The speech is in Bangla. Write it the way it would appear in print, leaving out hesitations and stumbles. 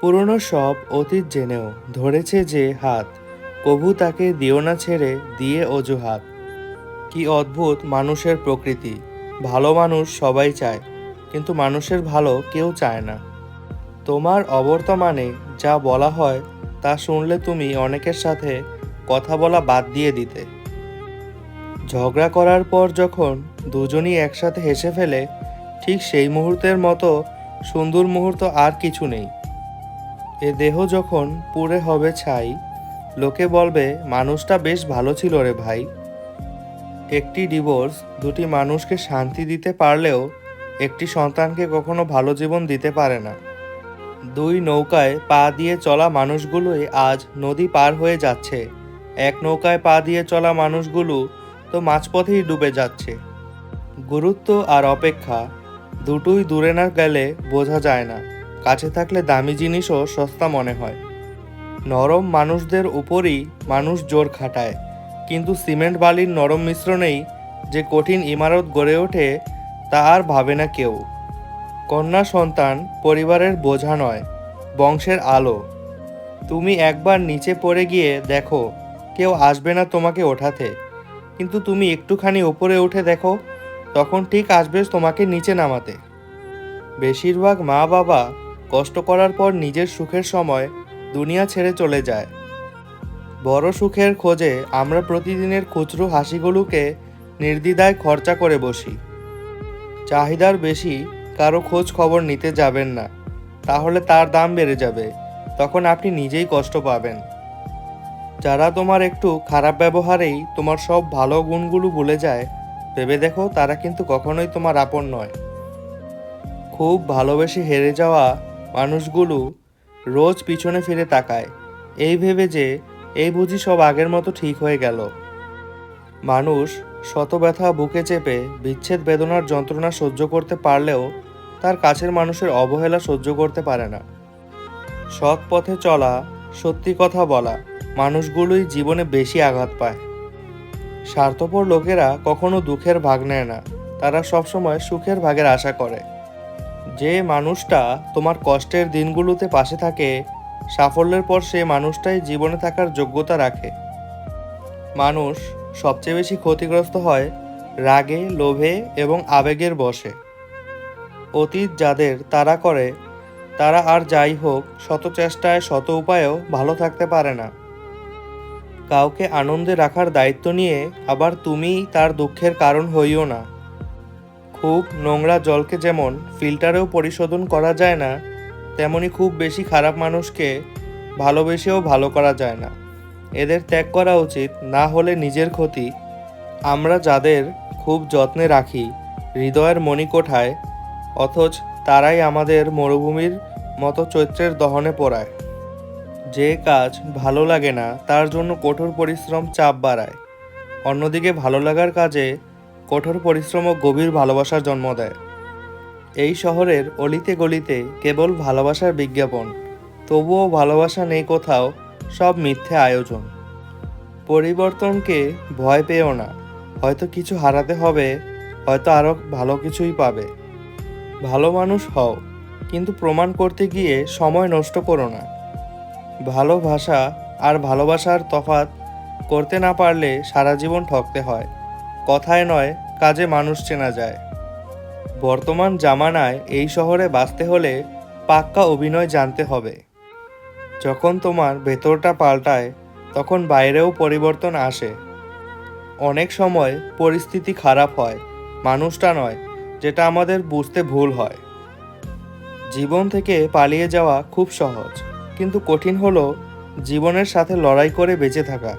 পুরনো সব অতীত জেনেও ধরেছে যে হাত, কভু তাকে দিও না ছেড়ে দিয়ে অজুহাত। কি অদ্ভুত মানুষের প্রকৃতি! ভালো মানুষ সবাই চায়, কিন্তু মানুষের ভালো কেউ চায় না। তোমার অবর্তমানে যা বলা হয় তা শুনলে তুমি অনেকের সাথে কথা বলা বাদ দিয়ে দিতে। ঝগড়া করার পর যখন দুজনই একসাথে হেসে ফেলে, ঠিক সেই মুহূর্তের মতো সুন্দর মুহূর্ত আর কিছু নেই। এ দেহ যখন পুড়ে হবে ছাই, লোকে বলবে মানুষটা বেশ ভালো ছিল রে ভাই। একটি ডিভোর্স দুটি মানুষকে শান্তি দিতে পারলেও একটি সন্তানকে কখনো ভালো জীবন দিতে পারে না। দুই নৌকায় পা দিয়ে চলা মানুষগুলোই আজ নদী পার হয়ে যাচ্ছে, এক নৌকায় পা দিয়ে চলা মানুষগুলো তো মাঝপথেই ডুবে যাচ্ছে। গুরুত্ব আর অপেক্ষা দুটোই দূরে না গেলে বোঝা যায় না, কাছে থাকলে দামি জিনিসও সস্তা মনে হয়। নরম মানুষদের উপরই মানুষ জোর খাটায়, কিন্তু সিমেন্ট বালির নরম মিশ্রণেই যে কঠিন ইমারত গড়ে ওঠে তা আর ভাবে না কেউ। কন্যা সন্তান পরিবারের বোঝা নয়, বংশের আলো। তুমি একবার নিচে পড়ে গিয়ে দেখো, কেউ আসবে না তোমাকে ওঠাতে, কিন্তু তুমি একটুখানি উপরে উঠে দেখো, তখন ঠিক আসবে তোমাকে নিচে নামাতে। বেশিরভাগ মা বাবা কষ্ট করার পর নিজের সুখের সময় দুনিয়া ছেড়ে চলে যায়। বড় সুখের খোঁজে আমরা প্রতিদিনের খুচরো হাসিগুলোকে নির্দ্বিধায় খরচা করে বসি। চাহিদার বেশি কারো খোঁজ খবর নিতে যাবেন না, তাহলে তার দাম বেড়ে যাবে, তখন আপনি নিজেই কষ্ট পাবেন। যারা তোমার একটু খারাপ ব্যবহারেই তোমার সব ভালো গুণগুলো ভুলে যায়, ভেবে দেখো তারা কিন্তু কখনোই তোমার আপন নয়। খুব ভালোবেসে হেরে যাওয়া মানুষগুলো রোজ পিছনে ফিরে তাকায়, এই ভেবে যে এই বুঝি সব আগের মতো ঠিক হয়ে গেল। মানুষ শত ব্যথা বুকে চেপে বিচ্ছেদ বেদনার যন্ত্রণা সহ্য করতে পারলেও তার কাছের মানুষের অবহেলা সহ্য করতে পারে না। সৎ পথে চলা, সত্যি কথা বলা মানুষগুলোই জীবনে বেশি আঘাত পায়। স্বার্থপর লোকেরা কখনো দুঃখের ভাগ নেয় না, তারা সবসময় সুখের ভাগের আশা করে। যে মানুষটা তোমার কষ্টের দিনগুলোতে পাশে থাকে, সাফল্যের পর সে মানুষটাই জীবনে থাকার যোগ্যতা রাখে। মানুষ সবচেয়ে বেশি ক্ষতিগ্রস্ত হয় রাগে, লোভে এবং আবেগের বশে। অতীত যাদের তাড়া করে, তারা আর যাই হোক শত চেষ্টায় শত উপায়েও ভালো থাকতে পারে না। কাউকে আনন্দে রাখার দায়িত্ব নিয়ে আবার তুমি তার দুঃখের কারণ হইও না। খুব নোংরা জলকে যেমন ফিল্টারেও পরিশোধন করা যায় না, তেমনি খুব বেশি খারাপ মানুষকে ভালোবেসেও ভালো করা যায় না। এদের ত্যাগ করা উচিত, না হলে নিজের ক্ষতি। আমরা যাদের খুব যত্নে রাখি হৃদয়ের মণিকোঠায়, অথচ তারাই আমাদের মরুভূমির মতো চৈত্রের দহনে পোড়ায়। যে কাজ ভালো লাগে না তার জন্য কঠোর পরিশ্রম চাপ বাড়ায়, অন্যদিকে ভালো লাগার কাজে কঠোর পরিশ্রম ও গভীর ভালোবাসার জন্ম দেয়। এই শহরের অলিতে গলিতে কেবল ভালোবাসার বিজ্ঞাপন, তবুও ভালোবাসা নেই কোথাও, সব মিথ্যে আয়োজন। পরিবর্তনকে ভয় পেও না, হয়তো কিছু হারাতে হবে, হয়তো আরো ভালো কিছুই পাবে। ভালো মানুষ হও, কিন্তু প্রমাণ করতে গিয়ে সময় নষ্ট করো না। ভালোবাসা আর ভালোবাসার তফাৎ করতে না পারলে সারা জীবন ঠকতে হয়। কথায় নয়, কাজে মানুষ চেনা যায়। বর্তমান জামানায় এই শহরে বাঁচতে হলে পাক্কা অভিনয় জানতে হবে। যখন তোমার ভেতরটা পাল্টায়, তখন বাইরেও পরিবর্তন আসে। অনেক সময় পরিস্থিতি খারাপ হয়, মানুষটা নয়, যেটা আমাদের বুঝতে ভুল হয়। জীবন থেকে পালিয়ে যাওয়া খুব সহজ, কিন্তু কঠিন হলো জীবনের সাথে লড়াই করে বেঁচে থাকা।